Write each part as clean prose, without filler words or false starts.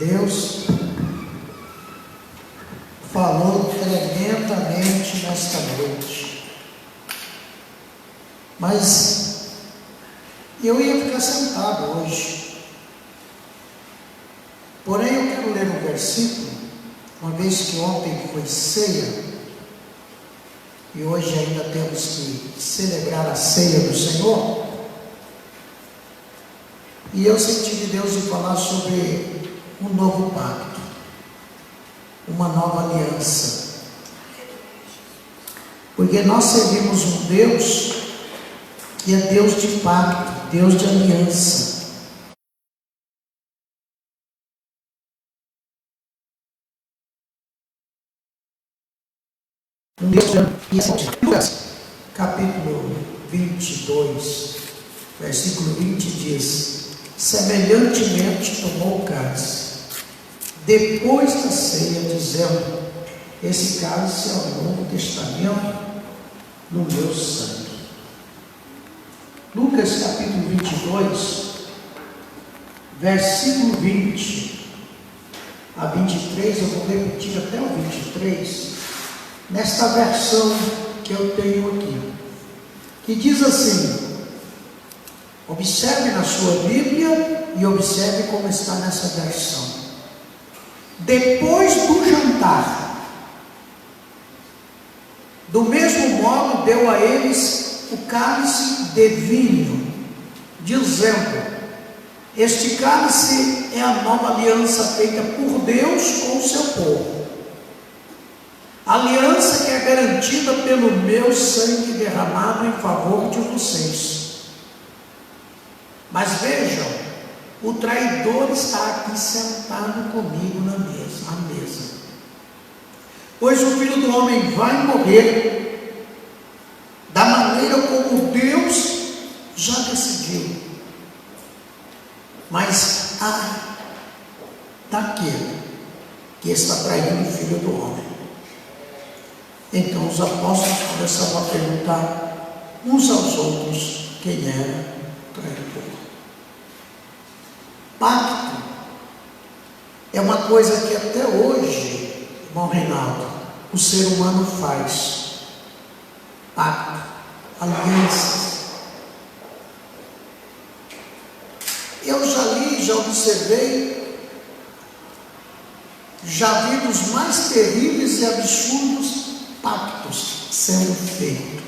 Deus falou tremendamente nesta noite, mas eu ia ficar sentado hoje, porém eu quero ler um versículo, uma vez que ontem foi ceia, e hoje ainda temos que celebrar a ceia do Senhor, e eu senti de Deus de falar sobre um novo pacto, uma nova aliança, porque nós servimos um Deus que é Deus de pacto, Deus de aliança. Um Deus de aliança. Lucas, capítulo 22, versículo 20 diz: semelhantemente tomou o cálice depois da ceia, dizendo: esse cálice é o novo testamento no meu sangue. Lucas capítulo 22, versículo 20 a 23, eu vou repetir até o 23, nesta versão que eu tenho aqui, que diz assim, observe na sua Bíblia e observe como está nessa versão. Depois do jantar, do mesmo modo deu a eles o cálice de vinho, dizendo: este cálice é a nova aliança feita por Deus com o seu povo, aliança que é garantida pelo meu sangue derramado em favor de vocês. Mas vejam, o traidor está aqui sentado comigo na mesa. Pois o Filho do Homem vai morrer da maneira como Deus já decidiu. Mas daquele que está traindo o Filho do Homem. Então os apóstolos começaram a perguntar uns aos outros quem era o traidor. Pacto é uma coisa que até hoje, irmão Reinaldo, o ser humano faz. Pacto, alianças. Eu já li, já observei, já vi dos mais terríveis e absurdos pactos sendo feitos,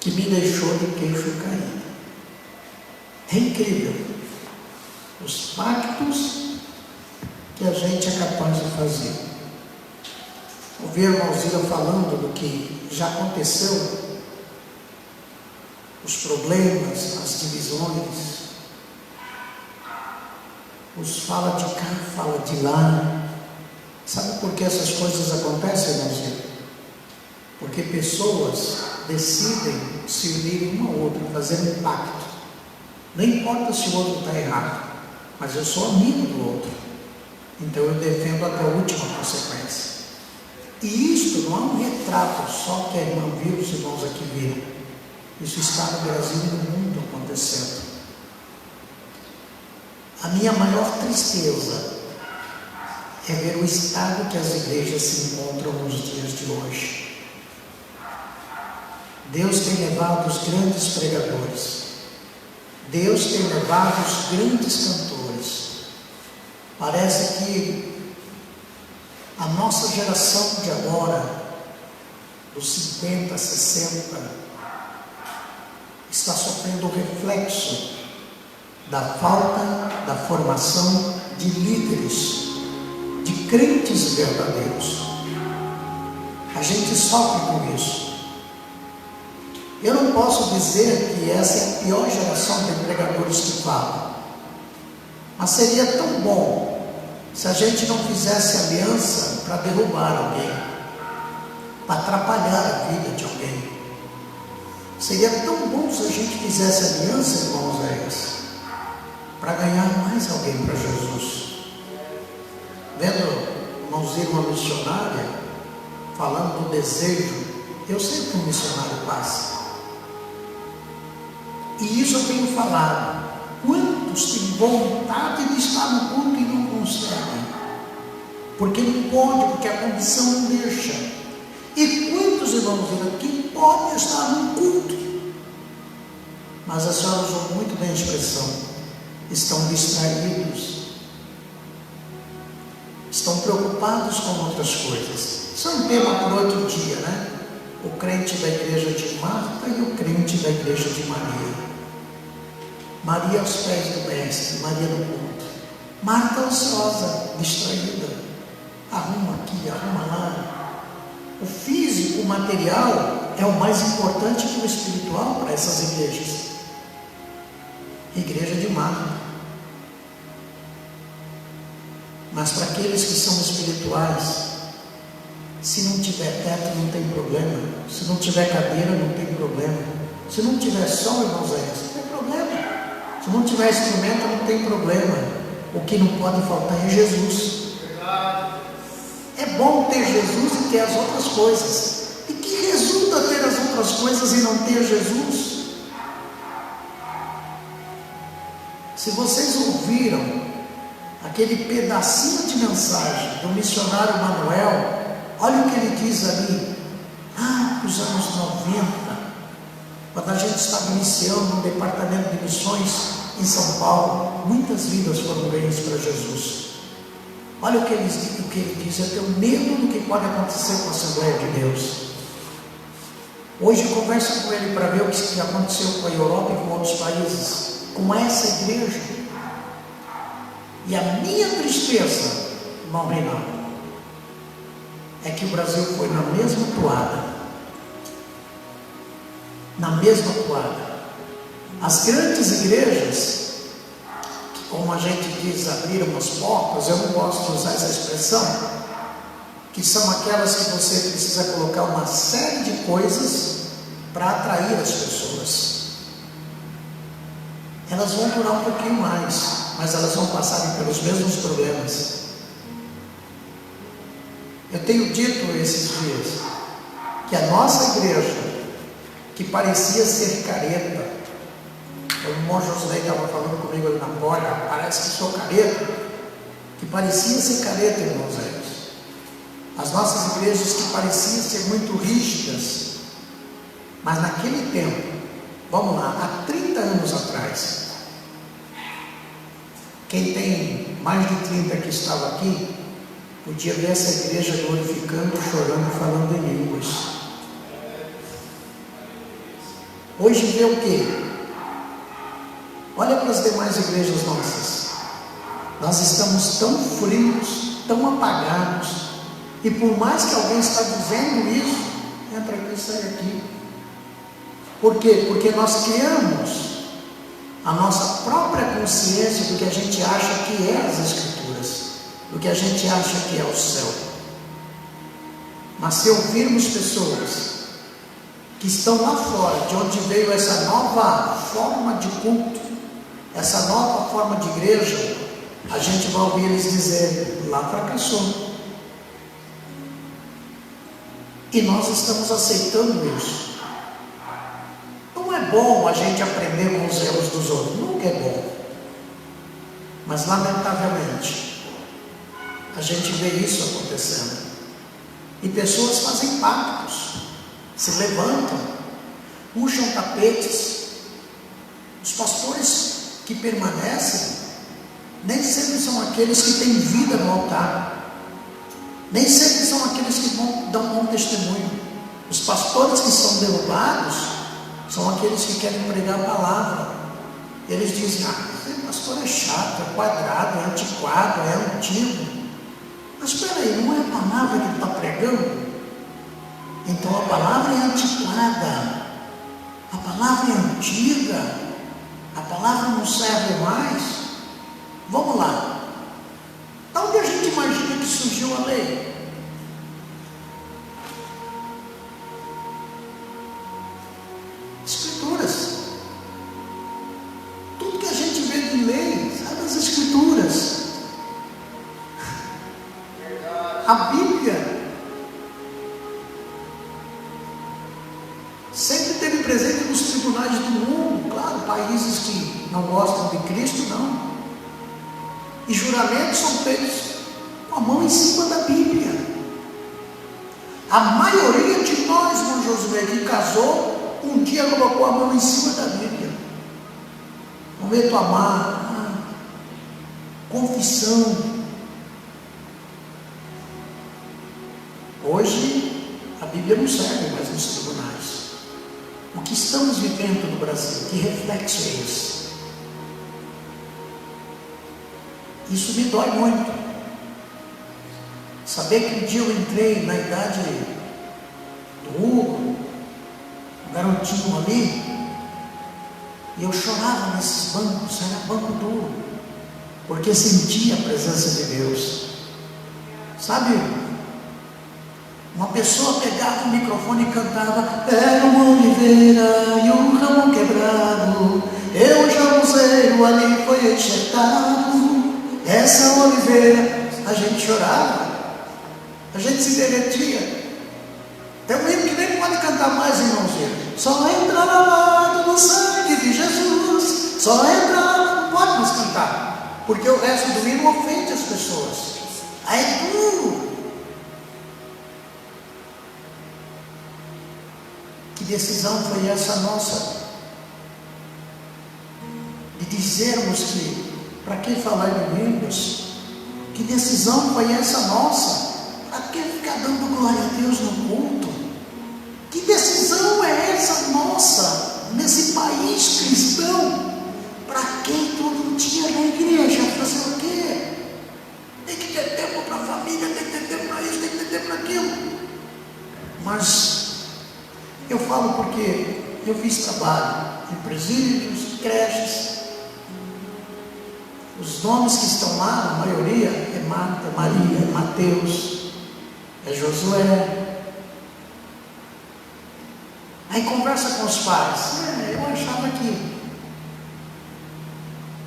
que me deixou de queixo caído. É incrível os pactos que a gente é capaz de fazer. Ouvi a irmã Alzira falando do que já aconteceu, os problemas, as divisões, os fala de cá, fala de lá. Sabe por que essas coisas acontecem, irmã Alzira? Porque pessoas decidem se unir uma a outra, fazer um pacto. Não importa se o outro está errado, mas eu sou amigo do outro, então eu defendo até a última consequência. E isto não é um retrato só que a irmã viu, os irmãos aqui viram. Isso está no Brasil e no mundo acontecendo. A minha maior tristeza é ver o estado que as igrejas se encontram nos dias de hoje. Deus tem levado os grandes pregadores, Deus tem levado os grandes cantores. Parece que a nossa geração de agora, dos 50, 60, está sofrendo o reflexo da falta da formação de líderes, de crentes verdadeiros. A gente sofre com isso. Eu não posso dizer que essa é a pior geração de pregadores que falam, mas seria tão bom se a gente não fizesse aliança para derrubar alguém, para atrapalhar a vida de alguém. Seria tão bom se a gente fizesse aliança, irmãos, para ganhar mais alguém para Jesus. Vendo irmãozinho, uma missionária falando do desejo, eu sei que um missionário passa. E isso eu tenho falado. Quantos têm vontade de estar porque não pode, porque a condição não deixa. E quantos irmãos aqui podem estar num culto, mas a senhora usou muito bem a expressão, estão distraídos, estão preocupados com outras coisas. Isso é um tema por outro dia, né? O crente da igreja de Marta e o crente da igreja de Maria. Maria aos pés do mestre, Maria no culto. Marta ansiosa, distraída, arruma aqui, arruma lá. O físico, o material é o mais importante que o espiritual para essas igrejas. Igreja de Marta. Mas para aqueles que são espirituais, se não tiver teto não tem problema, se não tiver cadeira não tem problema, se não tiver sol, irmãos, não tem problema, se não tiver instrumento não tem problema. O que não pode faltar é Jesus. É bom ter Jesus e ter as outras coisas. E que resulta ter as outras coisas e não ter Jesus? Se vocês ouviram aquele pedacinho de mensagem do missionário Manuel, olha o que ele diz ali, nos anos 90, quando a gente estava iniciando um departamento de missões em São Paulo, muitas vidas foram ganhas para Jesus. Olha o que ele diz, eu tenho medo do que pode acontecer com a Assembleia de Deus. Hoje conversa com ele para ver o que aconteceu com a Europa e com outros países, com essa igreja. E a minha tristeza, irmão Reinaldo, é que o Brasil foi na mesma toada. Na mesma toada. As grandes igrejas, que, como a gente diz, abriram as portas, eu não gosto de usar essa expressão, que são aquelas que você precisa colocar uma série de coisas para atrair as pessoas. Elas vão durar um pouquinho mais, mas elas vão passar pelos mesmos problemas. Eu tenho dito esses dias que a nossa igreja, que parecia ser careta, o irmão Josué estava falando comigo ali na porta, parece que sou careta, que parecia ser careta, irmãos. As nossas igrejas que pareciam ser muito rígidas, mas naquele tempo, vamos lá, há 30 anos atrás, quem tem mais de 30 que estava aqui, podia ver essa igreja glorificando, chorando, falando em línguas. Hoje vê o quê? Olha para as demais igrejas nossas. Nós estamos tão frios, tão apagados, e por mais que alguém está dizendo isso, entra aqui e sai aqui. Por quê? Porque nós criamos a nossa própria consciência do que a gente acha que é as Escrituras, do que a gente acha que é o céu. Mas se ouvirmos pessoas que estão lá fora, de onde veio essa nova forma de culto, essa nova forma de igreja, a gente vai ouvir eles dizerem, lá fracassou. E nós estamos aceitando isso. Não é bom a gente aprender com os erros dos outros, nunca é bom. Mas lamentavelmente, a gente vê isso acontecendo. E pessoas fazem pactos, se levantam, puxam tapetes. Os pastores que permanecem, nem sempre são aqueles que têm vida no altar, nem sempre são aqueles que dão bom testemunho. Os pastores que são derrubados são aqueles que querem pregar a palavra. Eles dizem, esse pastor é chato, é quadrado, é antiquado, é antigo. Mas espera aí, não é a palavra que ele está pregando? Então a palavra é antiquada, a palavra é antiga, a palavra não serve mais. Vamos lá. Da onde a gente imagina que surgiu a lei? Escrituras. Tudo que a gente vê de lei, sabe, as Escrituras. A Bíblia sempre esteve presente nos tribunais do mundo, claro, países que não gostam de Cristo, não. E juramentos são feitos com a mão em cima da Bíblia. A maioria de nós, irmão Josué, que casou, um dia colocou a mão em cima da Bíblia. Momento amar, confissão. Hoje, a Bíblia não serve mais nos tribunais. O que estamos vivendo no Brasil, que reflexo é esse? Isso me dói muito. Saber que um dia eu entrei na idade do Hugo, um garotinho ali, e eu chorava nesses bancos, era banco duro, porque sentia a presença de Deus. Sabe, uma pessoa pegava o microfone e cantava: era uma oliveira e um ramo quebrado, eu já usei, ali foi enxertado. Essa oliveira, a gente chorava, a gente se derretia. Tem um hino que nem pode cantar mais, irmãozinho. Só entra lavado no sangue de Jesus. Só entra, não pode mais cantar, porque o resto do hino ofende as pessoas. Aí é duro. Que decisão foi essa nossa? De dizermos que, para que falar de línguas? Que decisão foi essa nossa? Para que ficar dando glória a Deus no culto? Que decisão é essa nossa, nesse país cristão? Para que todo dia na igreja? Fazer o quê? Tem que ter tempo para a família, tem que ter tempo para isso, tem que ter tempo para aquilo. Mas eu falo porque eu fiz trabalho em presídios, creches. Os nomes que estão lá, a maioria é Marta, Maria, Mateus, é Josué. Aí conversa com os pais. Eu achava que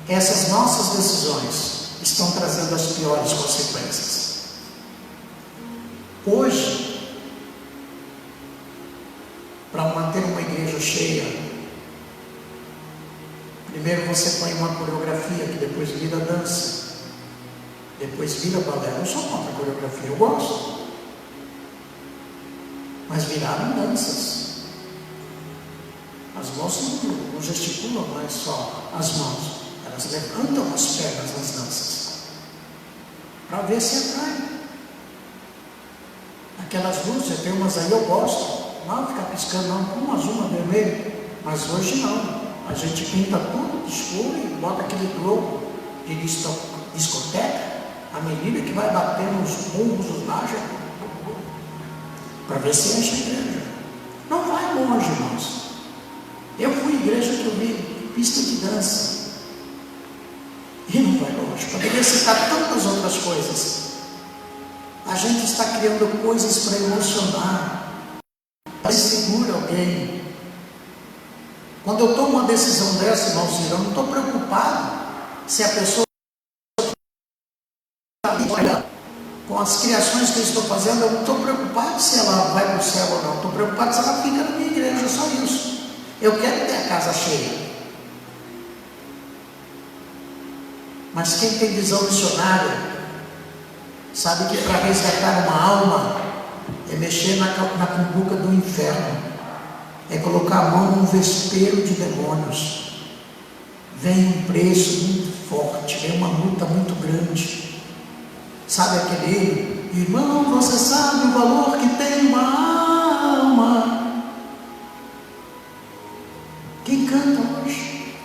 essas nossas decisões estão trazendo as piores consequências. Hoje, para manter uma igreja cheia, primeiro você põe uma coreografia que depois vira dança, depois vira balé. Eu não sou contra a coreografia, eu gosto, mas viraram danças. As mãos não gesticulam mais só as mãos, elas levantam as pernas nas danças para ver se atrai. Aquelas luzes, tem umas aí eu gosto, não ficar piscando não, com azul, uma vermelho, mas hoje não. A gente pinta tudo de escuro e bota aquele globo de discoteca, à medida que vai batendo os bumbos, os baixos, para ver se enche a igreja. Não vai longe, irmãos. Eu fui à igreja que eu vi pista de dança, e não vai longe. Poderia citar tantas outras coisas. A gente está criando coisas para emocionar, para segurar alguém. Quando eu tomo uma decisão dessa, irmãos, eu não estou preocupado se a pessoa está com as criações que eu estou fazendo. Eu não estou preocupado se ela vai para o céu ou não. Estou preocupado se ela fica na minha igreja, só isso. Eu quero ter a casa cheia. Mas quem tem visão missionária sabe que para resgatar uma alma é mexer na cumbuca do inferno. É colocar a mão num vespeiro de demônios. Vem um preço muito forte, vem uma multa muito grande. Sabe aquele irmão, você sabe o valor que tem uma alma? Quem canta hoje?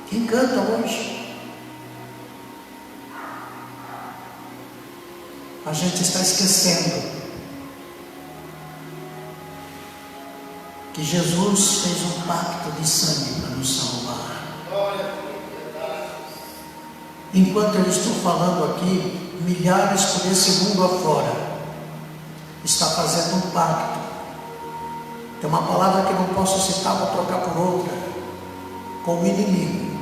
Quem canta hoje? A gente está esquecendo que Jesus fez um pacto de sangue para nos salvar. Enquanto eu estou falando aqui, milhares por esse mundo afora está fazendo um pacto. Tem uma palavra que eu não posso citar, vou trocar por outra, com o inimigo.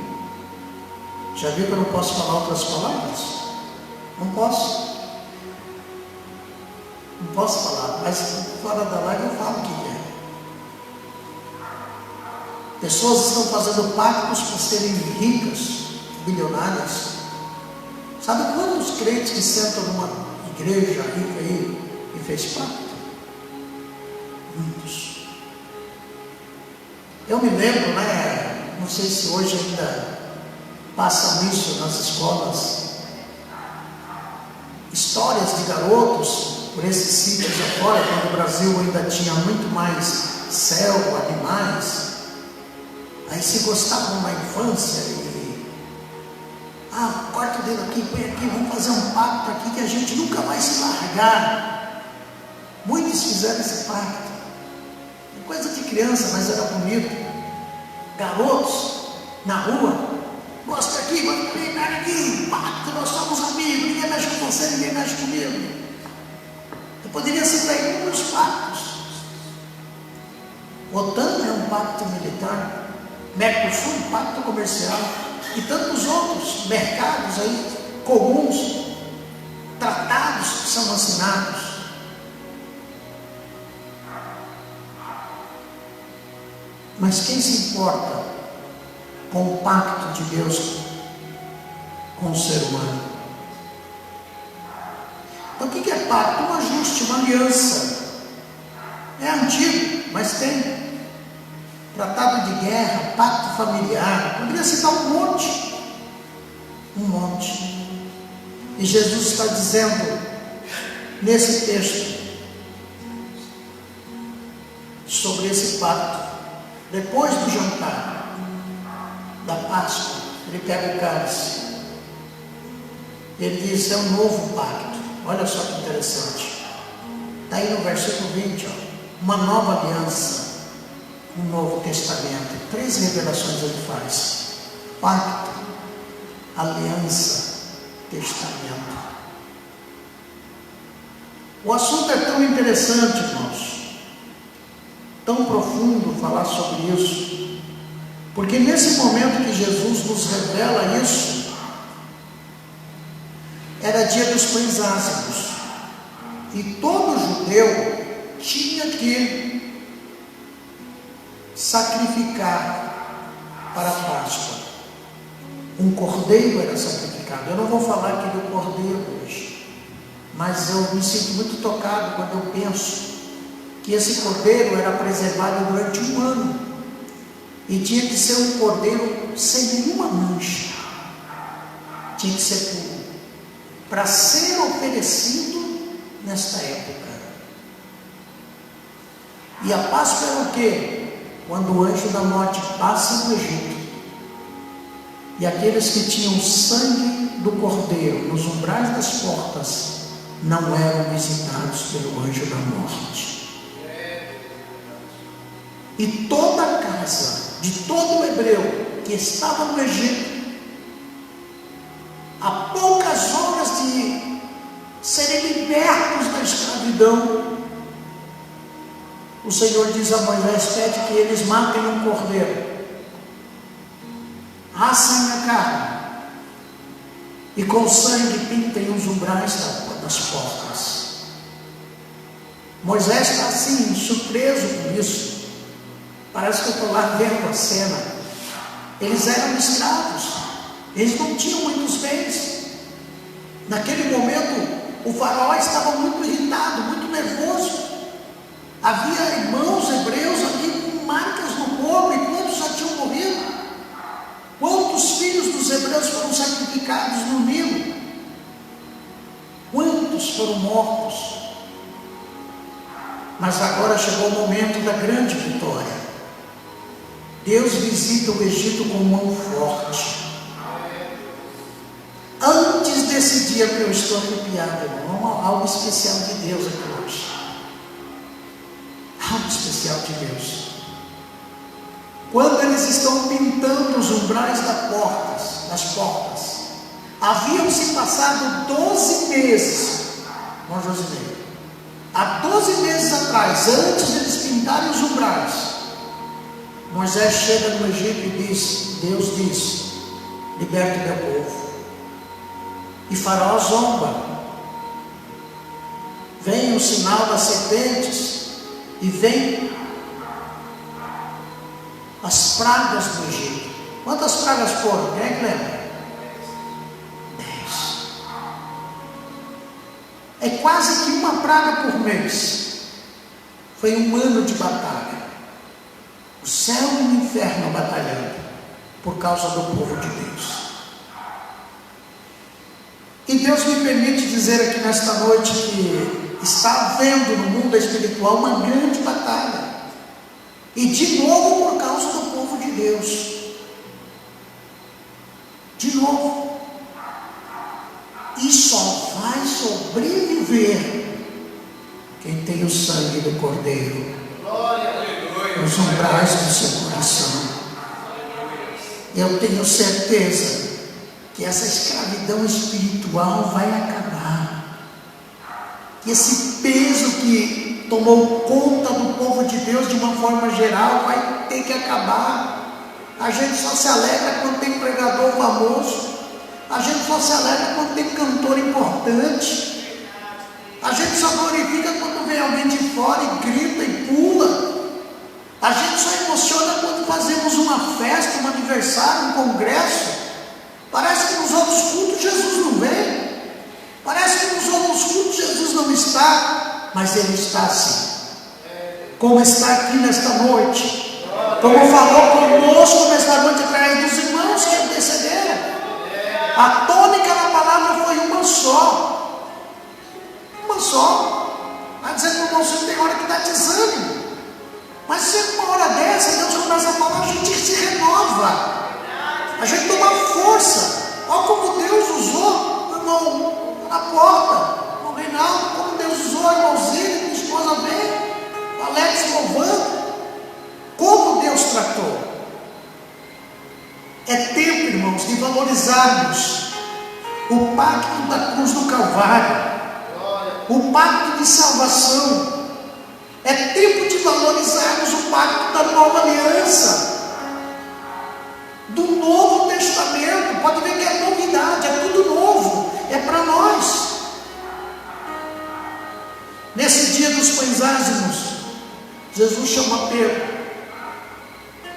Já viu que eu não posso falar outras palavras? Não posso. Não posso falar, mas fora da live eu falo o que é. Pessoas estão fazendo pactos para serem ricas, bilionárias, Sabe quantos crentes que sentam numa igreja rica aí e fez pacto? Muitos. Eu me lembro, né? Não sei se hoje ainda passam isso nas escolas. Histórias de garotos por esses sítios afora, quando o Brasil ainda tinha muito mais selva, animais. Aí se gostavam na infância e corta o dedo aqui, põe aqui, vamos fazer um pacto aqui que a gente nunca vai se largar. Muitos fizeram esse pacto. Coisa de criança, mas era bonito. Garotos na rua, gosta aqui, vamos pegar aqui, pacto, nós somos amigos, ninguém mexe com você, ninguém mexe comigo. Eu poderia citar inúmeros pactos. OTAN é um pacto militar. Mercosul, um pacto comercial, e tantos outros mercados aí, comuns, tratados que são assinados. Mas quem se importa com o pacto de Deus com o ser humano? Então o que é pacto? Um ajuste, uma aliança. É antigo, mas tem. Tratado de guerra, pacto familiar, poderia citar um monte. E Jesus está dizendo nesse texto sobre esse pacto. Depois do jantar da Páscoa, ele pega o cálice. Ele diz: é um novo pacto. Olha só que interessante. Está aí no versículo 20, uma nova aliança. Um novo testamento. 3 revelações ele faz: pacto, aliança, testamento. O assunto é tão interessante, irmãos, tão profundo falar sobre isso, porque nesse momento que Jesus nos revela isso, era dia dos pães ázimos, e todo judeu tinha que sacrificar para a Páscoa. Um cordeiro era sacrificado. Eu não vou falar aqui do cordeiro hoje, mas eu me sinto muito tocado quando eu penso que esse cordeiro era preservado durante um ano, e tinha que ser um cordeiro sem nenhuma mancha, tinha que ser puro, para ser oferecido nesta época. E a Páscoa era o quê? Quando o anjo da morte passa no Egito, e aqueles que tinham sangue do cordeiro nos umbrais das portas não eram visitados pelo anjo da morte. E toda a casa de todo hebreu que estava no Egito, a poucas horas de serem libertos da escravidão, o Senhor diz a Moisés: pede que eles matem um cordeiro, assem a carne, e com sangue pintem os umbrais das portas. Moisés está assim, surpreso com isso. Parece que eu estou lá vendo a cena. Eles eram escravos, eles não tinham muitos bens. Naquele momento, o faraó estava muito irritado, muito nervoso. Havia irmãos hebreus ali com marcas no corpo, e quantos já tinham morrido? Quantos filhos dos hebreus foram sacrificados no Nilo? Quantos foram mortos? Mas agora chegou o momento da grande vitória. Deus visita o Egito com mão forte. Antes desse dia que eu estou arrepiado, irmão, algo especial de Deus aqui hoje. Algo especial de Deus. Quando eles estão pintando os umbrais das portas, haviam-se passado 12 meses, irmão Josineiro, há 12 meses atrás, antes de eles pintarem os umbrais, Moisés chega no Egito e diz: Deus diz, liberta o meu povo. E Faraó zomba. Vem o sinal das serpentes, e vem as pragas do Egito. Quantas pragas foram? Quem é que lembra? 10. É quase que uma praga por mês. Foi um ano de batalha. O céu e o inferno batalhando por causa do povo de Deus. E Deus me permite dizer aqui nesta noite que está havendo no mundo espiritual uma grande batalha. E de novo por causa do povo de Deus. De novo. E só vai sobreviver quem tem o sangue do Cordeiro nos umbrais do seu coração. Eu tenho certeza que essa escravidão espiritual vai acabar. Que esse peso que tomou conta do povo de Deus de uma forma geral vai ter que acabar. A gente só se alegra quando tem pregador famoso. A gente só se alegra quando tem cantor importante. A gente só glorifica quando vem alguém de fora e grita e pula. A gente só emociona quando fazemos uma festa, um aniversário, um congresso. Parece que nos outros cultos Jesus não vem. Parece que nos outros cultos Jesus não está. Mas Ele está sim. Como está aqui nesta noite. Como falou conosco nesta noite através dos irmãos que antecederam. A tônica da palavra foi uma só. Uma só. Vai dizer para o irmão, tem hora que dá desânimo. Mas sempre uma hora dessa, Deus começa a falar, a gente se renova. A gente toma força. Olha como Deus usou o irmão na porta, o Reinaldo, como Deus usou a irmãozinha, minha esposa bem, o Alex louvando. Como Deus tratou. É tempo, irmãos, de valorizarmos o pacto da cruz do Calvário, o pacto de salvação. É tempo de valorizarmos o pacto da nova aliança, do Novo Testamento. Pode ver que é novidade, é tudo novo, é para nós. Nesse dia dos pães ázimos, Jesus chama Pedro,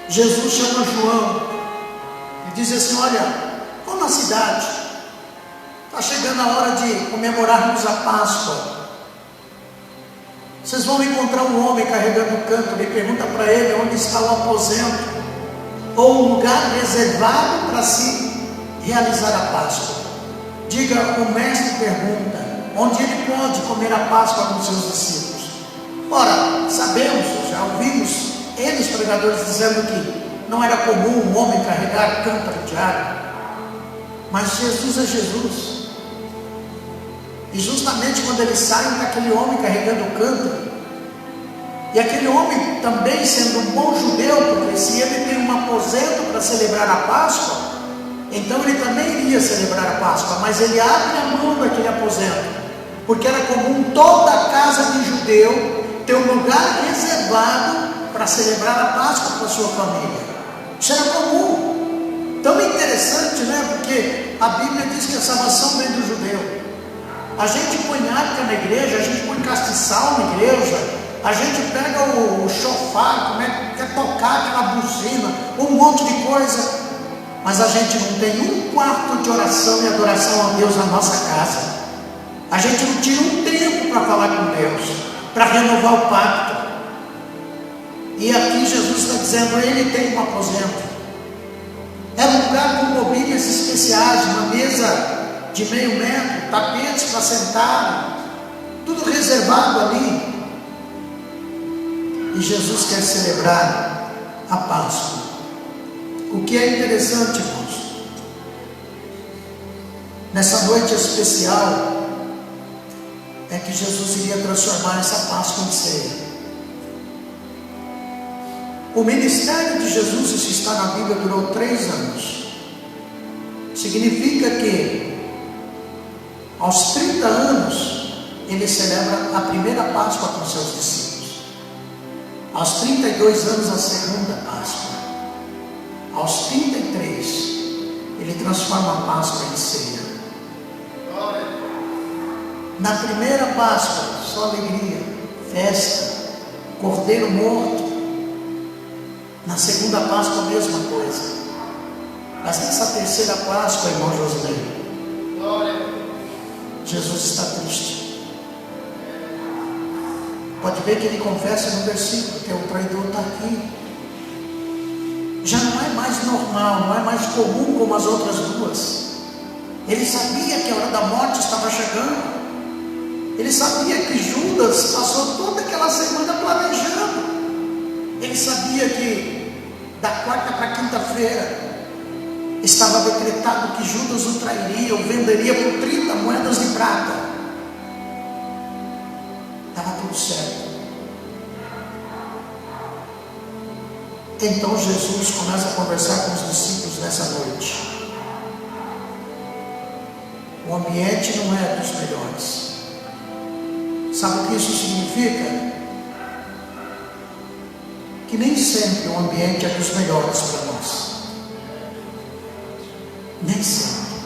Jesus chama João, e diz assim: olha, vamos na cidade, está chegando a hora de comemorarmos a Páscoa. Vocês vão encontrar um homem carregando o cântaro, e pergunta para ele onde está o aposento, ou um lugar reservado para se realizar a Páscoa. Diga, o mestre pergunta, onde ele pode comer a Páscoa com seus discípulos. Ora, sabemos, já ouvimos eles pregadores dizendo que não era comum um homem carregar cântaro de água, mas Jesus é Jesus. E justamente quando eles saem, está aquele homem carregando o cântaro. E aquele homem também sendo um bom judeu, porque se ele tem um aposento para celebrar a Páscoa, então ele também iria celebrar a Páscoa, mas ele abre a mão daquele aposento, porque era comum toda a casa de judeu ter um lugar reservado para celebrar a Páscoa com a sua família. Isso era comum. Tão interessante, né? Porque a Bíblia diz que a salvação vem do judeu. A gente põe arca na igreja, a gente põe castiçal na igreja, a gente pega o chofar, quer tocar aquela buzina, um monte de coisa, mas a gente não tem um quarto de oração e adoração a Deus na nossa casa. A gente não tira um tempo para falar com Deus, para renovar o pacto. E aqui Jesus está dizendo, ele tem um aposento. É um lugar com mobílias especiais, uma mesa de meio metro, tapetes para sentar, tudo reservado ali. E Jesus quer celebrar a Páscoa. O que é interessante, irmãos, nessa noite especial, é que Jesus iria transformar essa Páscoa em ceia. O ministério de Jesus, isso está na Bíblia, durou 3 anos. Significa que aos 30 anos ele celebra a primeira Páscoa com seus discípulos. Aos 32 anos a segunda Páscoa. Aos 33 ele transforma a Páscoa em ceia. Na primeira Páscoa, só alegria, festa, cordeiro morto. Na segunda Páscoa, a mesma coisa. Mas nessa terceira Páscoa, irmão Josué, Jesus está triste. Pode ver que ele confessa no versículo que o traidor está aqui. Já não é mais normal, não é mais comum como as outras duas. Ele sabia que a hora da morte estava chegando. Ele sabia que Judas passou toda aquela semana planejando. Ele sabia que da quarta para quinta-feira estava decretado que Judas o trairia, o venderia por 30 moedas de prata. Estava tudo certo. Então Jesus começa a conversar com os discípulos nessa noite. O ambiente não é dos melhores. Sabe o que isso significa? Que nem sempre o ambiente é dos melhores para nós. Nem sempre.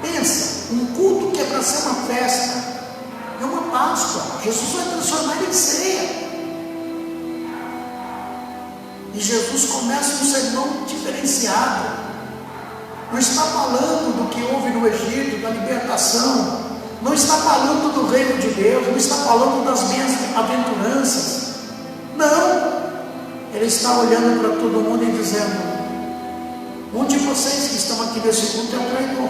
Pensa, um culto que é para ser uma festa, é uma Páscoa. Jesus vai transformar em ceia. E Jesus começa um sermão diferenciado. Não está falando do que houve no Egito, da libertação. Não está falando do reino de Deus. Não está falando das bem-aventuranças. Não. Ele está olhando para todo mundo e dizendo: um de vocês que estão aqui nesse culto é um traidor.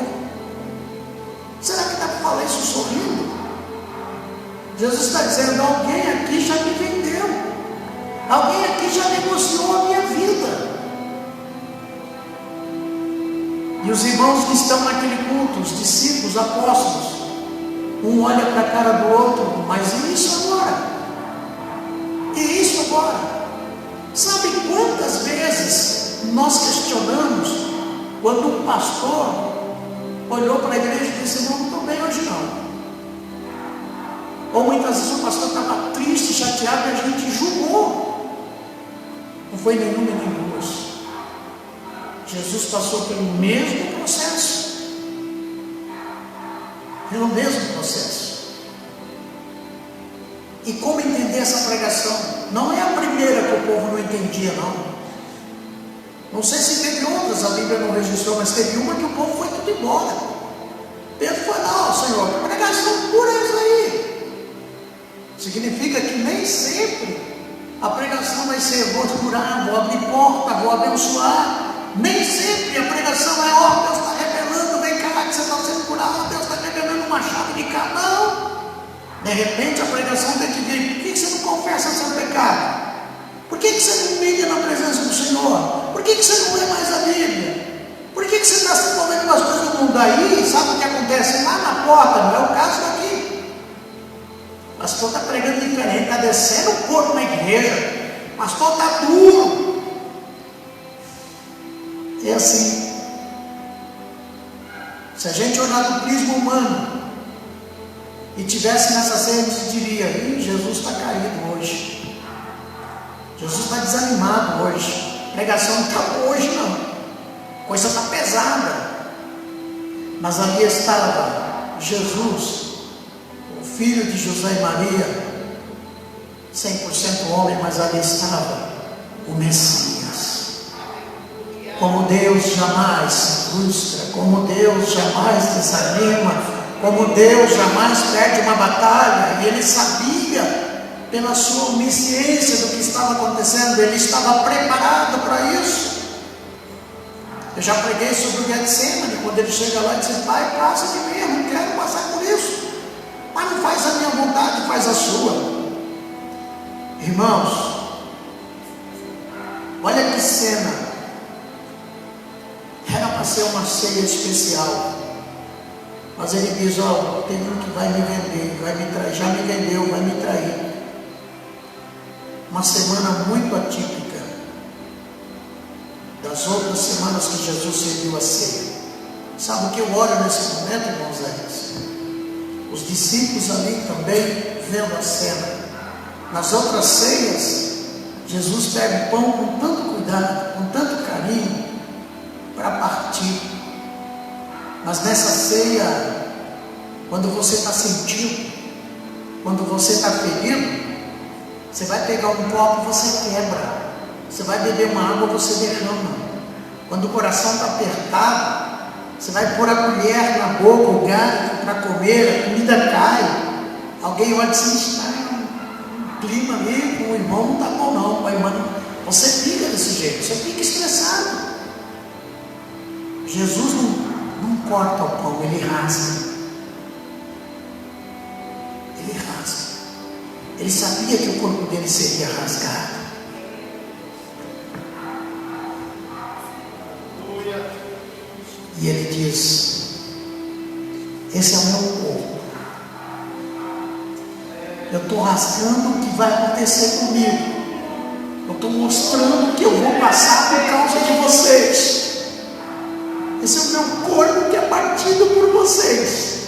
Será que dá para falar isso sorrindo? Jesus está dizendo: alguém aqui já me vendeu. Alguém aqui já negociou a minha vida. E os irmãos que estão naquele culto, os discípulos, apóstolos, um olha para a cara do outro: mas e isso agora? E isso agora? Sabe quantas vezes nós questionamos quando um pastor olhou para a igreja e disse: não estou bem hoje não. Ou muitas vezes o pastor estava triste, chateado, e a gente julgou. Não foi nenhuma nem duas. Jesus passou pelo mesmo processo. Pelo mesmo processo. E como entender essa pregação? Não é a primeira que o povo não entendia, não. Não sei se teve outras, a Bíblia não registrou, mas teve uma que o povo foi tudo embora. Pedro foi: não, Senhor, que pregação pura é essa aí? Significa que nem sempre a pregação vai ser: vou curar, vou abrir porta, vou abençoar. Nem sempre a pregação é: ó, Deus está revelando, vem cá que você está sendo curado, Deus está revelando uma chave de cá. Não. De repente a pregação tem que vir: por que você não confessa seu pecado? Por que você não humilha na presença do Senhor? Por que você não lê mais a Bíblia? Por que você está se envolvendo com as coisas do mundo? Aí, sabe o que acontece lá na porta? Não é o caso daqui. O pastor está pregando diferente, está descendo o corpo na igreja. O pastor está duro. É assim. Se a gente olhar do prisma humano e tivesse nessa ceia, a gente diria: Jesus está caído hoje. Jesus está desanimado hoje. A pregação não está boa hoje não. A coisa está pesada. Mas ali estava Jesus, o filho de José e Maria, 100% homem, mas ali estava o Messias. Como Deus jamais se frustra, como Deus jamais desanima, como Deus jamais perde uma batalha. E ele sabia, pela sua onisciência, do que estava acontecendo. Ele estava preparado para isso. Eu já preguei sobre o Getsemane, quando ele chega lá e diz: Pai, passa de mim, eu não quero passar por isso, mas não faz a minha vontade, faz a sua. Irmãos, olha que cena. Era para ser uma ceia especial, mas ele diz: ó, tem um que vai me vender, vai me trair, já me vendeu, vai me trair. Uma semana muito atípica das outras semanas que Jesus serviu a ceia. Sabe o que eu oro nesse momento, irmãos? Os discípulos ali também vendo a cena. Nas outras ceias, Jesus pega o pão com tanto cuidado, com tanto carinho, para partir. Mas nessa ceia, quando você está sentindo, quando você está ferido, você vai pegar um copo, você quebra. Você vai beber uma água, você derrama. Quando o coração está apertado, você vai pôr a colher na boca, o garfo para comer, a comida cai. Alguém olha assim: clima ali com o irmão não está bom não, com a irmã não. Você fica desse jeito, você fica estressado. Jesus não corta o pão, ele rasga. Ele rasga. Ele sabia que o corpo dele seria rasgado. E ele diz: esse é o meu corpo. Eu estou rasgando o que vai acontecer comigo. Eu estou mostrando que eu vou passar por causa de vocês. Esse é o meu corpo que é partido por vocês.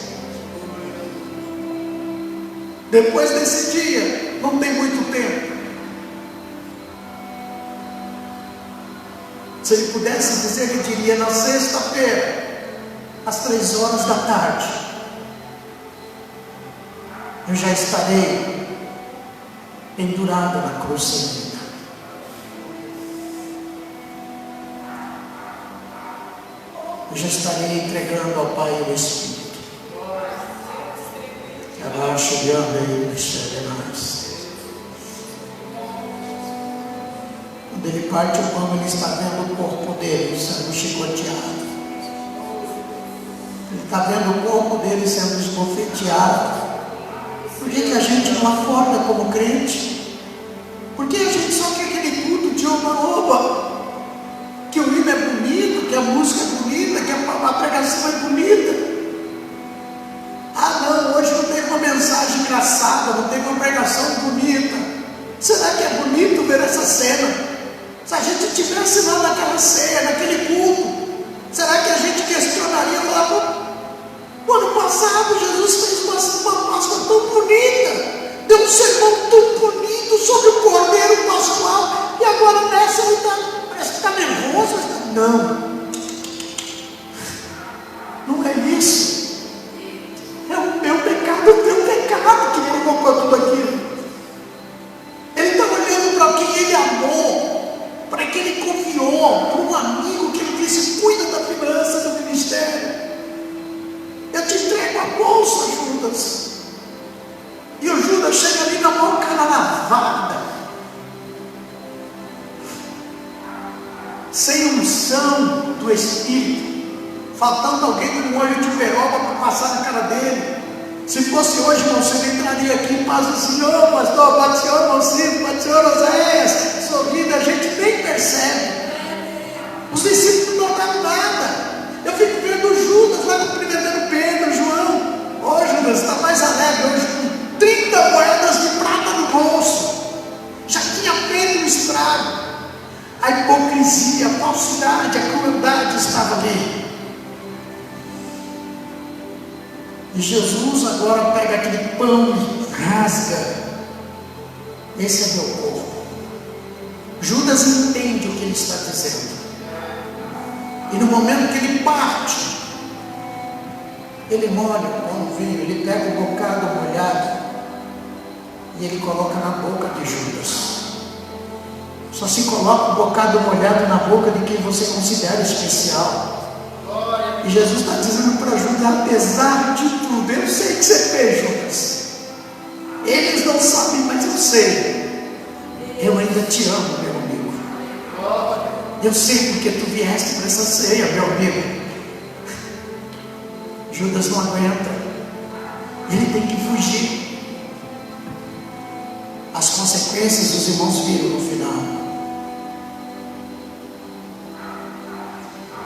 Depois desse dia, não tem muito tempo. Se ele pudesse dizer, ele diria: na sexta-feira, às 3 horas da tarde, eu já estarei pendurado na cruz sem vida. Eu já estarei entregando ao Pai o Espírito. Quando ele parte o pão, ele está vendo o corpo dele sendo chicoteado. Ele está vendo o corpo dele sendo esbofeteado. Por que a gente não acorda como crente? Por que a gente só quer aquele culto de oba-oba? Que o hino é bonito, que a música é bonita, que a pregação é bonita. Ah não, hoje não teve uma mensagem engraçada, não teve uma pregação bonita. Será que é bonito ver essa cena? Se a gente estivesse lá naquela ceia, naquele culto, será que a gente questionaria lá? No ano passado Jesus fez uma Páscoa tão bonita, deu um sermão tão bonito sobre o Cordeiro Pascual, e agora nessa ele parece que está nervoso. Não é isso. É o meu pecado, o teu pecado que provocou tudo aquilo. Ele está olhando para quem ele amou, para quem ele confiou, para um amigo que ele disse: cuida da finança do ministério. Eu te entrego a bolsa, Judas. E o Judas chega ali na mão, cara lavada, sem unção do Espírito, faltando alguém com um olho de peroba para passar na cara dele. Se fosse hoje, irmão, você entraria aqui em paz do Senhor, pastor, paz do Senhor, irmão Ciro, paz do Senhor, Oséias, sorrindo, a gente nem percebe. Os discípulos não notaram nada. Eu fico vendo Judas lá cumprimentando Pedro, João. Ô Judas, está mais alegre hoje, com 30 moedas de prata no bolso. Já tinha feito um estrago. A hipocrisia, a falsidade, a crueldade estava ali. E Jesus agora pega aquele pão e rasga. Esse é meu corpo. Judas entende o que ele está dizendo. E no momento que ele parte, ele molha o pão no vinho, ele pega o bocado molhado e ele coloca na boca de Judas. Só se coloca o bocado molhado na boca de quem você considera especial. E Jesus está dizendo para Judas: apesar de tudo, eu sei que você fez, Judas. Eles não sabem, mas eu sei. Eu ainda te amo, meu amigo. Eu sei porque tu vieste para essa ceia, meu amigo. Judas não aguenta. Ele tem que fugir. As consequências os irmãos viram no final.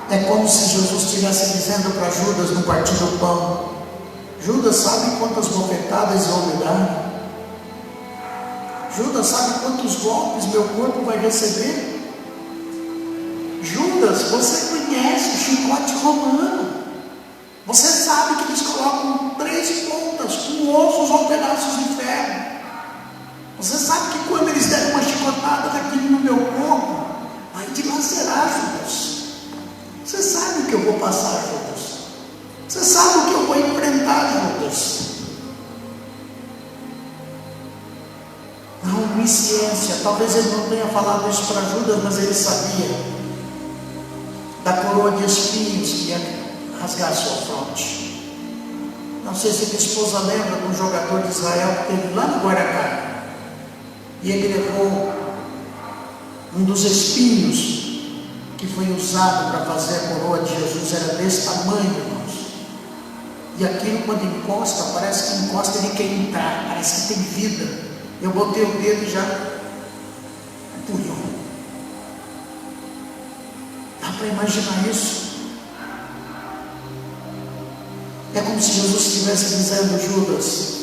É como se Jesus estivesse dizendo para Judas no partir do pão: Judas, sabe quantas bofetadas vão me dar? Judas, sabe quantos golpes meu corpo vai receber? Judas, você conhece o chicote romano. Você sabe que eles colocam 3 pontas com ossos ou pedaços de ferro. Você sabe que quando eles deram uma chicotada daquilo no meu corpo, vai dilacerar, Judas. Você sabe o que eu vou passar, Judas. Você sabe o que eu vou enfrentar, Judas. A onisciência, talvez ele não tenha falado isso para Judas, mas ele sabia da coroa de espinhos que ia rasgar sua fronte. Não sei se minha esposa lembra de um jogador de Israel que teve lá no Guaracá. E ele levou um dos espinhos que foi usado para fazer a coroa de Jesus, era desse tamanho, irmãos. E aquilo, quando encosta, parece que encosta, ele quer entrar, parece que tem vida. Eu botei o dedo e já pulhou. Dá para imaginar isso? É como se Jesus estivesse dizendo: Judas,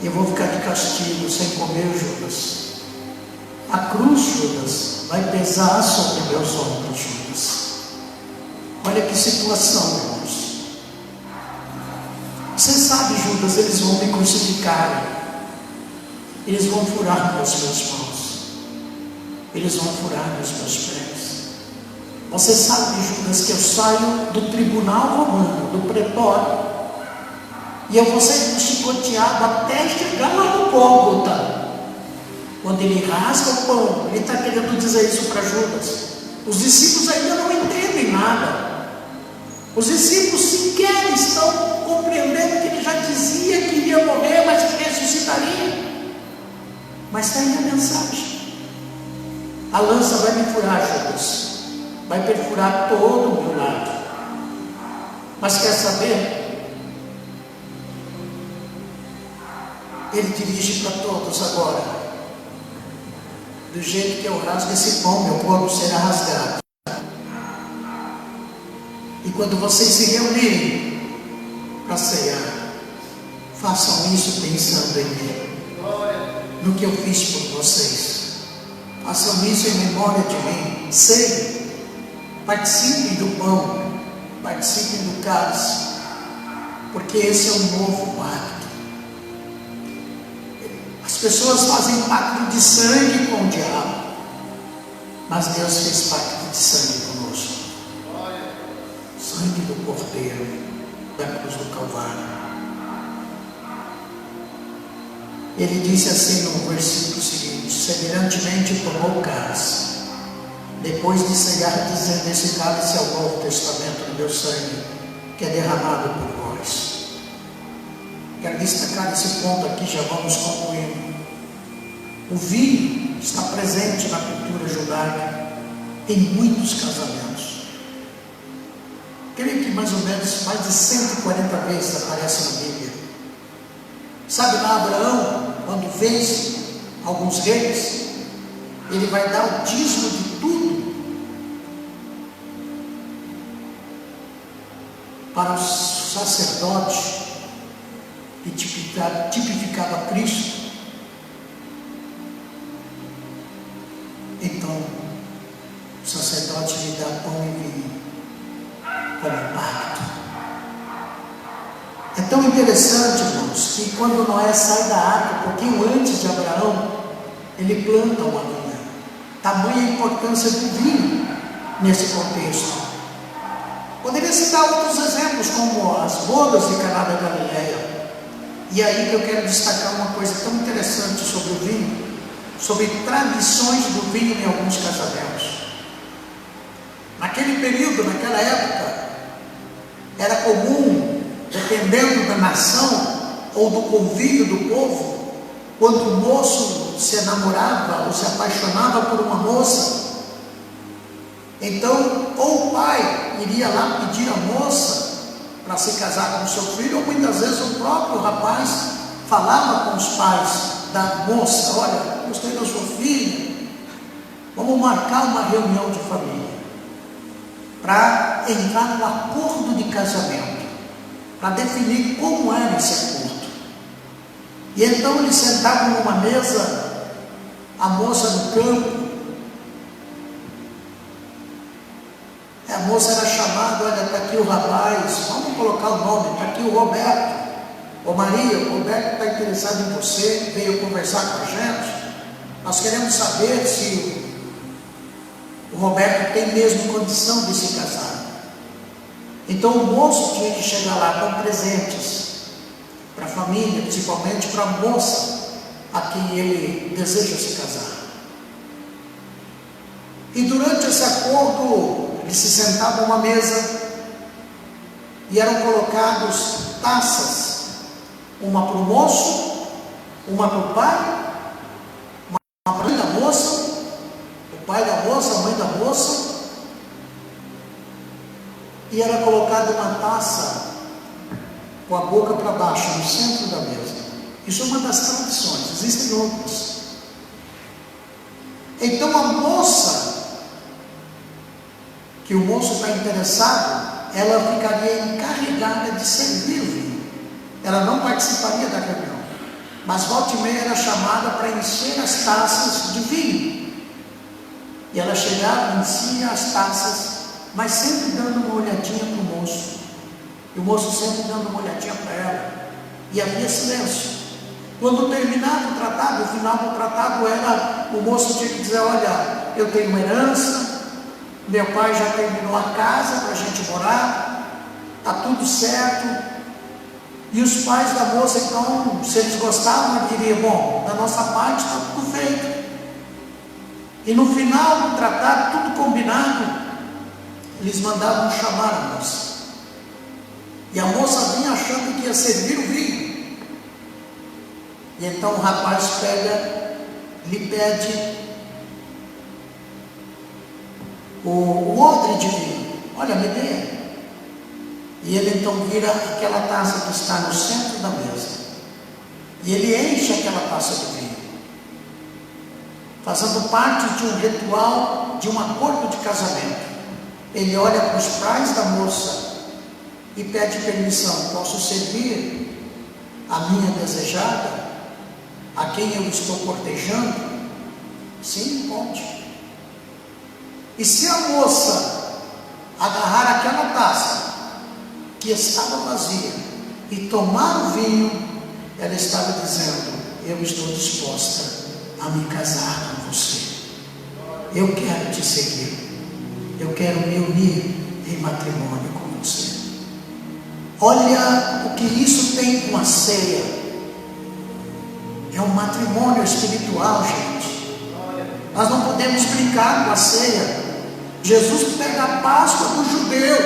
eu vou ficar de castigo sem comer, Judas. A cruz, Judas, vai pesar sobre meus ombros, Judas. Olha que situação, irmãos. Você sabe, Judas, eles vão me crucificar. Eles vão furar meus mãos. Eles vão furar meus pés. Você sabe, Judas, que eu saio do tribunal romano, do pretório, e eu vou ser chicoteado até chegar lá no Gólgota. Quando ele rasga o pão, ele está querendo dizer isso para Judas. Os discípulos ainda não entendem nada. Os discípulos sequer estão compreendendo que ele já dizia que iria morrer, mas que ressuscitaria. Mas está aí a mensagem. A lança vai me furar, Judas. Vai perfurar todo o meu lado. Mas quer saber? Ele dirige para todos agora. Do jeito que eu rasgo esse pão, meu corpo será rasgado. E quando vocês se reunirem para ceiar, façam isso pensando em mim, no que eu fiz por vocês. Façam isso em memória de mim. Ceiem, participem do pão, participem do cálice, porque esse é um novo pacto. As pessoas fazem pacto de sangue com o diabo, mas Deus fez pacto de sangue conosco. Sangue do Cordeiro da cruz do Calvário. Ele disse assim no versículo seguinte: semelhantemente tomou o cálice, depois de ceiar, dizendo: esse cálice é o Novo Testamento do meu sangue, que é derramado por vós. Quero destacar esse ponto aqui, já vamos concluindo. O vinho está presente na cultura judaica em muitos casamentos. Creio que mais ou menos mais de 140 vezes aparece na Bíblia. Sabe lá Abraão, quando vence alguns reis, ele vai dar o dízimo de tudo para os sacerdotes, que tipificava Cristo. Então, o sacerdote lhe dá pão e vinho como pacto. É tão interessante, irmãos, que quando Noé sai da arca, um pouquinho antes de Abraão, ele planta uma vinha. Tamanha a importância do vinho nesse contexto. Poderia citar outros exemplos, como as bodas de Caná da Galileia. E aí que eu quero destacar uma coisa tão interessante sobre o vinho, sobre tradições do vinho em alguns casamentos. Naquele período, naquela época, era comum, dependendo da nação ou do convívio do povo, quando o moço se enamorava ou se apaixonava por uma moça, então ou o pai iria lá pedir a moça para se casar com seu filho, ou muitas vezes o próprio rapaz falava com os pais da moça: olha, gostei da sua filha, vamos marcar uma reunião de família, para entrar no acordo de casamento, para definir como era esse acordo. E então eles sentavam numa mesa, a moça no campo, a moça era chamada: olha, está aqui o rapaz, vamos colocar o nome, está aqui o Roberto. Ô Maria, o Roberto está interessado em você, veio conversar com a gente. Nós queremos saber se o Roberto tem mesmo condição de se casar. Então o moço tinha que chegar lá com presentes para a família, principalmente para a moça a quem ele deseja se casar. E durante esse acordo, eles se sentavam a uma mesa e eram colocados taças, uma para o moço, uma para o pai a mãe da moça, o pai da moça, a mãe da moça, e era colocada uma taça com a boca para baixo, no centro da mesa. Isso é uma das tradições, existem outras. Então a moça, que o moço está interessado, ela ficaria encarregada de servir o vinho. Ela não participaria da reunião, mas volta e meia era chamada para encher as taças de vinho. E ela chegava, enchia as taças, mas sempre dando uma olhadinha para o moço. E o moço sempre dando uma olhadinha para ela. E havia silêncio. Quando terminava o tratado, o final do tratado era, o moço tinha que dizer: olha, eu tenho uma herança, meu pai já terminou a casa para a gente morar, está tudo certo. E os pais da moça, então, se eles gostavam, diriam: bom, da nossa parte está tudo feito. E no final do tratado, tudo combinado, eles mandavam chamar a moça. E a moça vinha achando que ia servir o vinho. E então o rapaz lhe pede o odre de vinho. Olha, me dê. E ele então vira aquela taça que está no centro da mesa. E ele enche aquela taça de vinho, fazendo parte de um ritual, de um acordo de casamento. Ele olha para os pais da moça e pede permissão: posso servir a minha desejada, a quem eu estou cortejando? Sim, pode. E se a moça agarrar aquela taça que estava vazia e tomar o vinho, ela estava dizendo: eu estou disposta a me casar com você, eu quero te seguir, eu quero me unir em matrimônio com você. Olha o que isso tem com a ceia. É um matrimônio espiritual, gente. Nós não podemos brincar com a ceia. Jesus pega a Páscoa do judeu,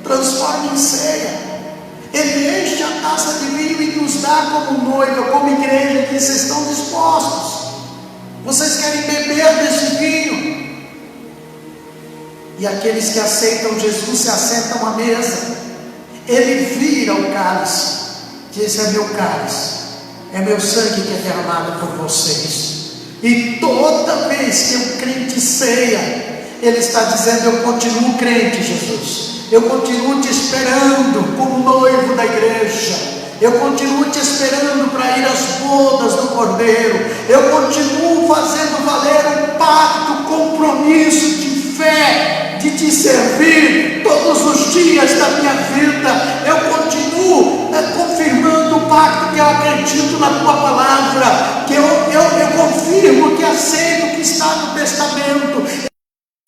transforma em ceia. Ele enche a taça de vinho e nos dá como noiva, como igreja, que vocês estão dispostos. Vocês querem beber desse vinho? E aqueles que aceitam Jesus se assentam à mesa. Ele vira o cálice, diz: é meu cálice, é meu sangue que é derramado por vocês. E toda vez que um crente ceia, ele está dizendo: eu continuo crente, Jesus, eu continuo te esperando como noivo da igreja, eu continuo te esperando para ir às bodas do Cordeiro, eu continuo fazendo valer um pacto, compromisso de fé, de te servir todos os dias da minha vida. Eu continuo confirmando o pacto que eu acredito na tua palavra, que eu confirmo, que aceito o que está no testamento.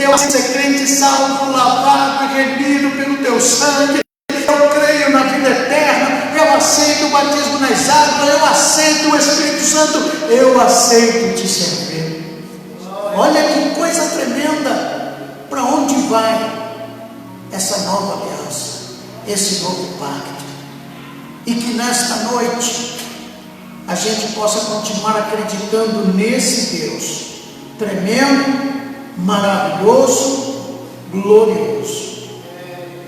Eu aceito ser crente, salvo, lavado e remido pelo teu sangue. Eu creio na vida eterna, eu aceito o batismo nas águas, eu aceito o Espírito Santo, eu aceito te servir. Olha que coisa tremenda. Para onde vai essa nova aliança, esse novo pacto? E que nesta noite a gente possa continuar acreditando nesse Deus tremendo, maravilhoso, glorioso.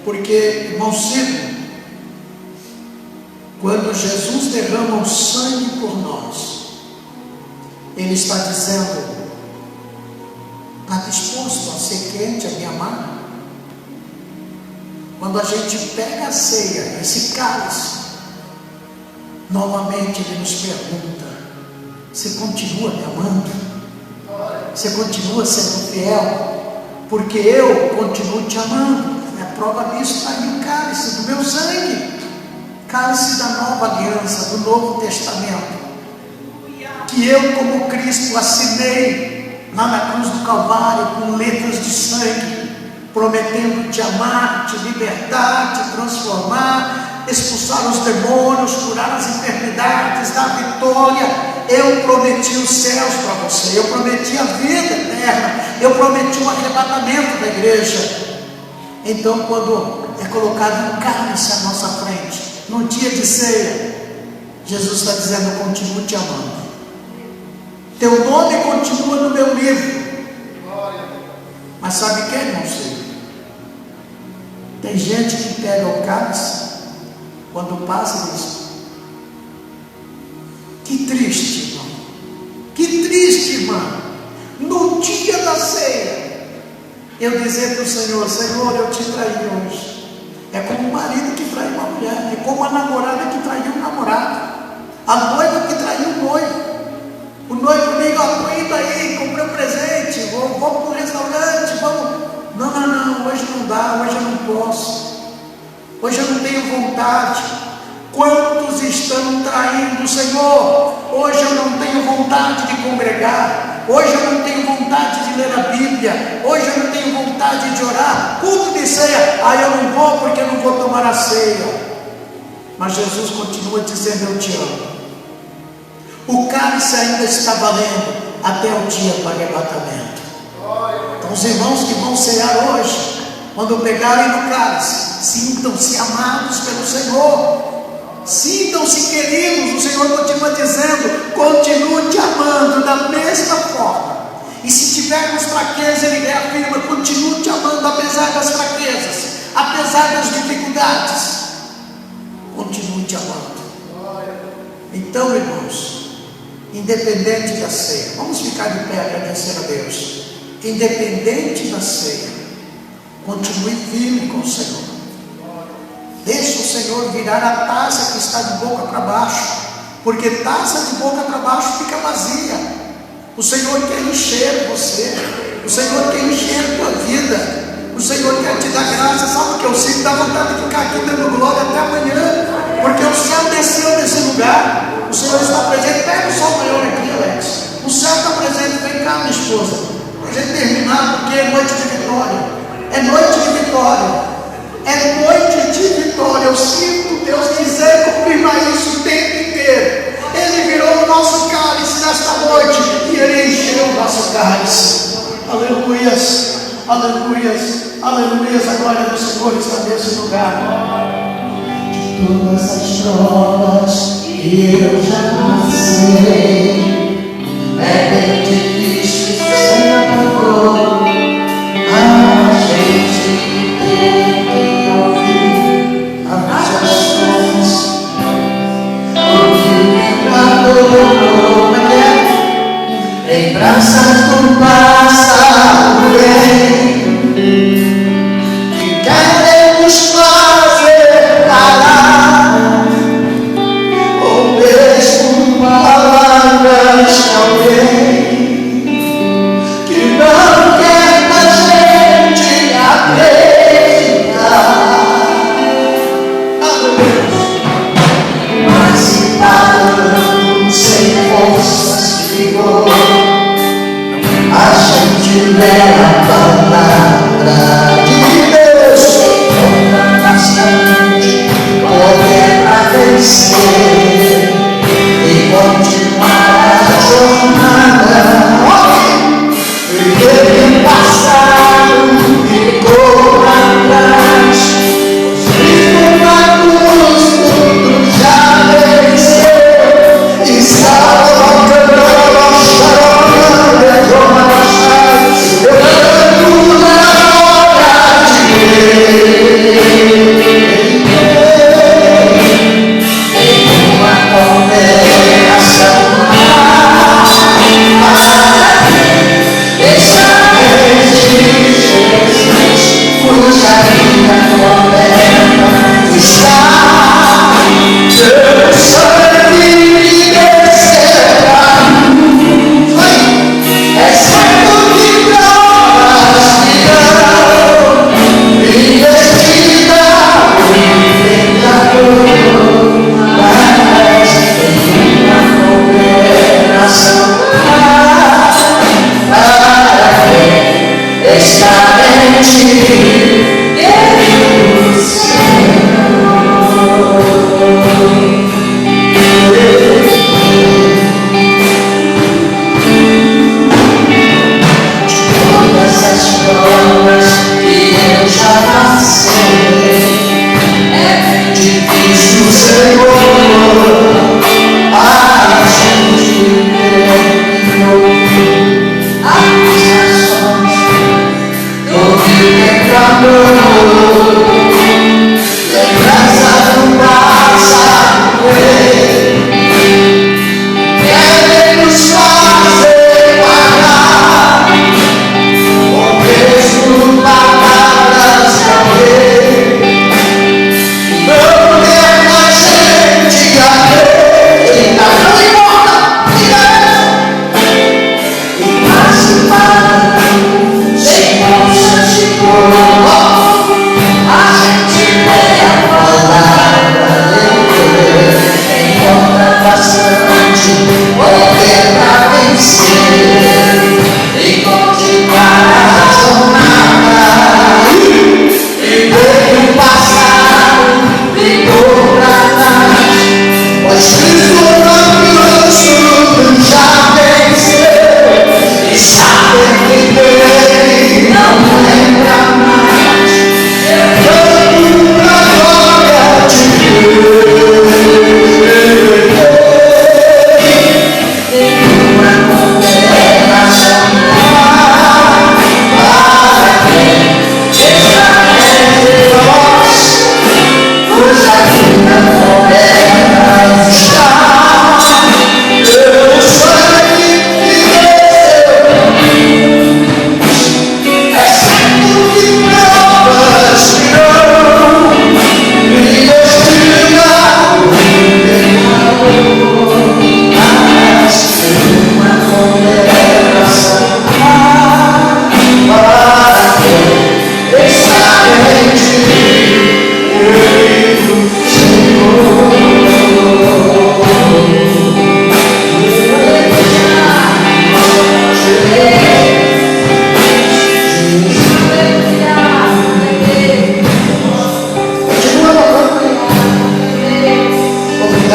Porque, irmão Ciro, quando Jesus derrama o sangue por nós, Ele está dizendo: está disposto a ser crente, a me amar? Quando a gente pega a ceia, esse cálice, novamente Ele nos pergunta: você continua me amando? Você continua sendo fiel? Porque eu continuo te amando. A prova disso está aí o cálice do meu sangue, cálice da nova aliança, do Novo Testamento, que eu, como Cristo, assinei lá na cruz do Calvário com letras de sangue, prometendo te amar, te libertar, te transformar, expulsar os demônios, curar as enfermidades, dar vitória. Eu prometi os céus para você, eu prometi a vida eterna, eu prometi o arrebatamento da igreja. Então, quando é colocado um cálice à nossa frente, no dia de ceia, Jesus está dizendo: eu continuo te amando. Teu nome continua no meu livro. Mas sabe o que, irmão? Tem gente que pega o cálice quando passa isso. Que triste, irmão. Que triste, irmão. No dia da ceia, eu dizer para o Senhor: Senhor, eu te traí hoje. É como o marido que traiu uma mulher, é como a namorada que traiu o namorado, a noiva que traiu o noivo. O noivo liga: ó, indo aí, comprei um presente, vamos para um restaurante, vamos. Não, hoje não dá, hoje eu não posso, hoje eu não tenho vontade. Quantos estão traindo o Senhor? Hoje eu não tenho vontade de congregar, hoje eu não tenho vontade de ler a Bíblia, hoje eu não tenho vontade de orar. Culto de ceia, eu não vou porque eu não vou tomar a ceia. Mas Jesus continua dizendo: eu te amo. O cálice ainda está valendo até o dia do arrebatamento. Então os irmãos que vão cear hoje, quando pegarem no cálice, sintam-se amados pelo Senhor, sintam-se queridos. O Senhor continua dizendo: continue te amando da mesma forma. E se tivermos fraqueza, Ele reafirma: continue te amando apesar das fraquezas, apesar das dificuldades, continue te amando. Então, irmãos, independente da ceia, vamos ficar de pé e agradecer a Deus. Independente da ceia, continue firme com o Senhor. Deixe o Senhor virar a taça que está de boca para baixo, porque taça de boca para baixo fica vazia. O Senhor quer encher você, o Senhor quer encher a tua vida, o Senhor quer te dar graça. Sabe o que eu sinto? Dá vontade de ficar aqui dando glória até amanhã, porque o céu desceu nesse lugar. O Senhor está presente. Pega o sol maior aqui, Alex. O céu está presente. Vem cá, minha esposa, para a gente terminar, porque é noite de vitória. É noite de vitória. É noite de vitória. Eu sinto Deus dizer, confirmar isso o tempo inteiro. Ele virou o nosso cálice nesta noite e Ele encheu o nosso cálice. Aleluias, aleluias, aleluias. A glória do Senhor está nesse lugar. De todas as provas que eu já passei, é bem difícil ser amor. A gente tem que ouvir as orações, ouvir o pecador em praças do passado bem, que queremos fazer parar, ou mesmo palavras de alguém que não quer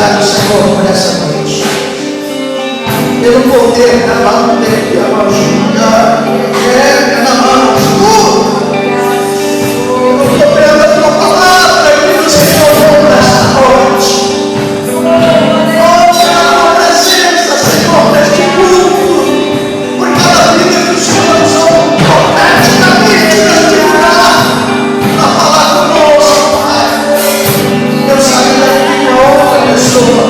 obrigado, Senhor, por essa noite. Pelo poder da mão dele, a mão na mão. Eu estou vendo a tua palavra que nos renovou nesta noite. Oh, presença, Senhor, neste culto, por cada vida que o Senhor usou profeticamente neste lugar, para falar conosco, Pai. Eu saí daqui com outra pessoa.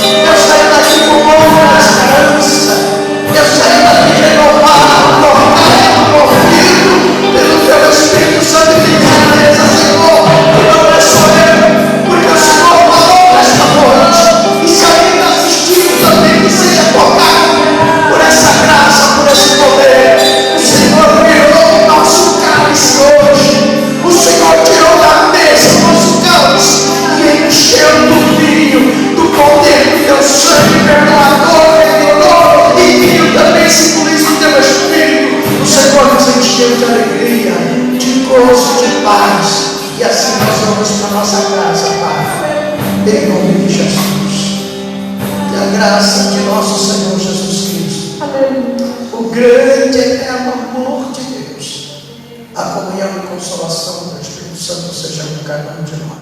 Eu saí daqui com outra esperança. Eu saí daqui renovado, tocado, movido pelo teu Espírito Santo de clareza, Senhor. Não é só eu, porque o Senhor falou nesta noite. E se alguém está assistindo também, que seja tocado por essa graça, por esse poder. O Senhor virou o nosso cálice hoje. O Senhor tirou da mesa o nosso cálice e encheu do vinho, do poder do teu sangue perdoador, perdoador, e vinho também simboliza o teu Espírito. O Senhor nos encheu de alegria, de gozo, de paz. E assim nós vamos para a nossa casa, Pai, em nome de Jesus. Que a graça de nosso Senhor Jesus Cristo, o grande e eterno amor de Deus, a comunhão e consolação do Espírito Santo seja com cada um de nós.